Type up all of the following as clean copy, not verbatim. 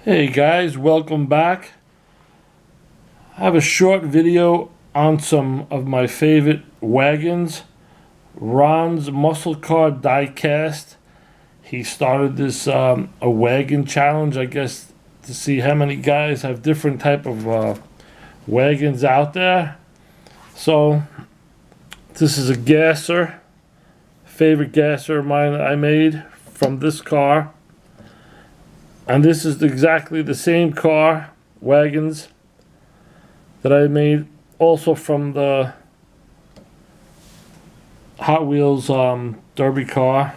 Hey guys, welcome back. I have a short video on some of my favorite wagons. Ron's muscle car diecast. He started this a wagon challenge, I guess, to see how many guys have different type of wagons out there. So this is a gasser, favorite gasser of mine that I made from this car. And this is exactly the same car, Wagons, that I made also from the Hot Wheels derby car.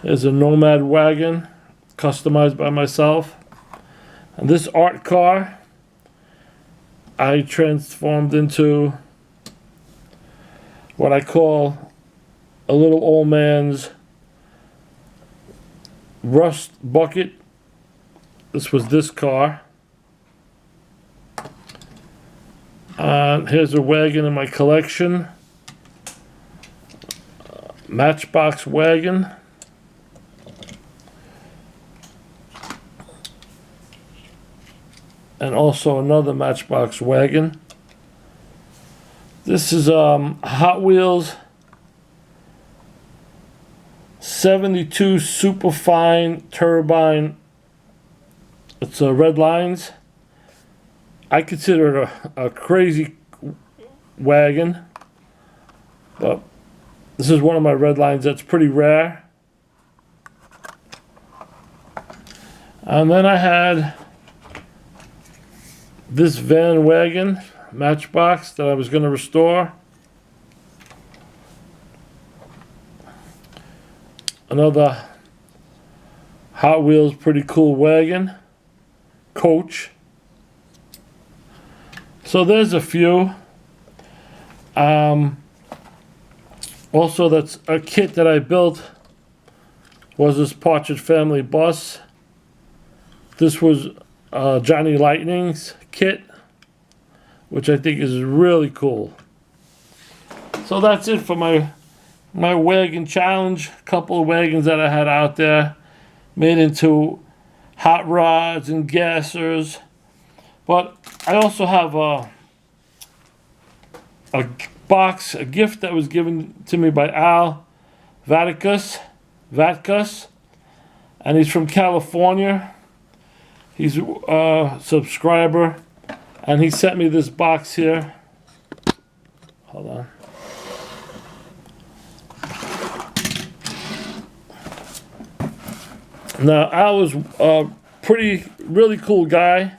There's a Nomad wagon, customized by myself. And this art car, I transformed into what I call a little old man's rust bucket. This was this car. Here's a wagon in my collection. Matchbox wagon. And also another Matchbox wagon. This is Hot Wheels 72 Superfine Turbine. It's red lines. I consider it a crazy wagon, but this is one of my red lines that's pretty rare. And then I had this van wagon Matchbox that I was going to restore. Another Hot Wheels pretty cool wagon, coach. So there's a few. Also, that's a kit that I built, was this Partridge Family bus. This was Johnny Lightning's kit, which I think is really cool. So that's it for my wagon challenge. A couple of wagons that I had out there made into hot rods and gassers. But I also have a box, a gift that was given to me by Al Vatkas, and he's from California. He's a subscriber, and he sent me this box here. Hold on. Now, Al was a really cool guy,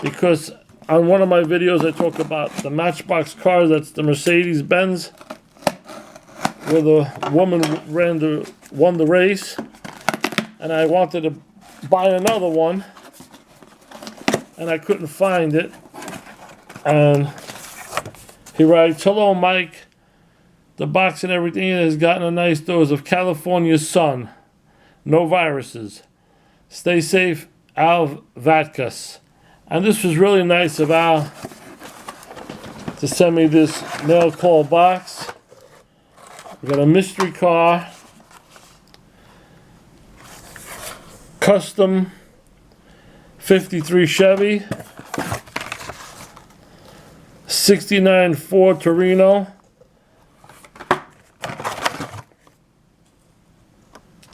because on one of my videos I talk about the Matchbox car, that's the Mercedes-Benz, where the woman won the race, and I wanted to buy another one, and I couldn't find it. And he writes, "Hello, Mike. The box and everything has gotten a nice dose of California sun. No viruses. Stay safe, Al Vatkas." And this was really nice of Al to send me this mail call box. We got a mystery car, custom 53 Chevy, 69 Ford Torino,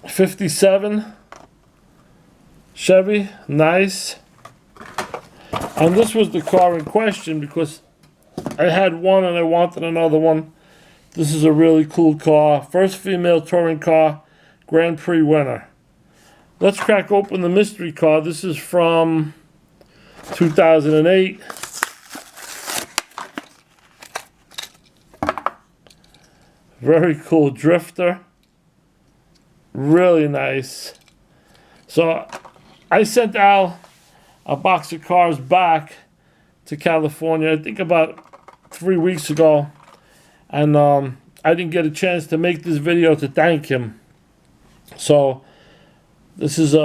57 Chevy, nice. And this was the car in question, because I had one and I wanted another one. This is a really cool car. First female touring car, Grand Prix winner. Let's crack open the mystery car. This is from 2008. Very cool drifter. Really nice. So I sent Al a box of cars back to California, I think about 3 weeks ago, and I didn't get a chance to make this video to thank him. So this is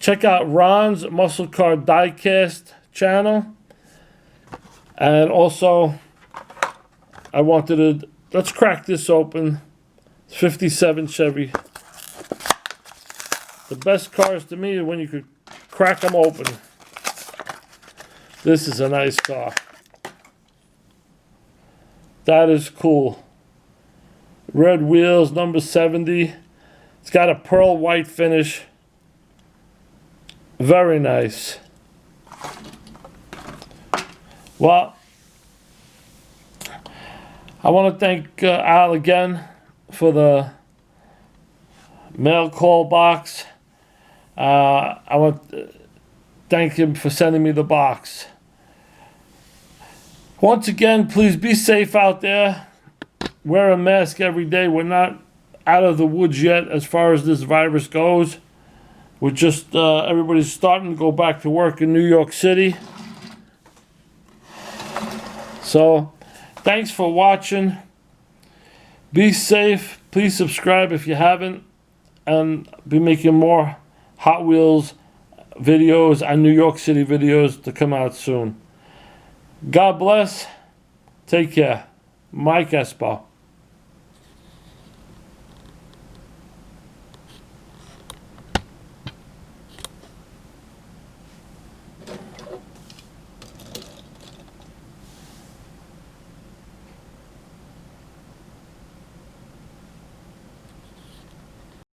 check out Ron's Muscle Car Diecast channel. And also I wanted to, let's crack this open. 57 Chevy. The best cars to me are when you could crack them open. This is a nice car. That is cool. Red wheels, number 70. It's got a pearl white finish. Very nice. Well, I want to thank Al again for the mail call box. I want to thank him for sending me the box. Once again, please be safe out there. Wear a mask every day. We're not out of the woods yet as far as this virus goes. We're just, everybody's starting to go back to work in New York City. So, thanks for watching. Be safe. Please subscribe if you haven't. And be making more Hot Wheels videos and New York City videos to come out soon. God bless. Take care. Mike Espo.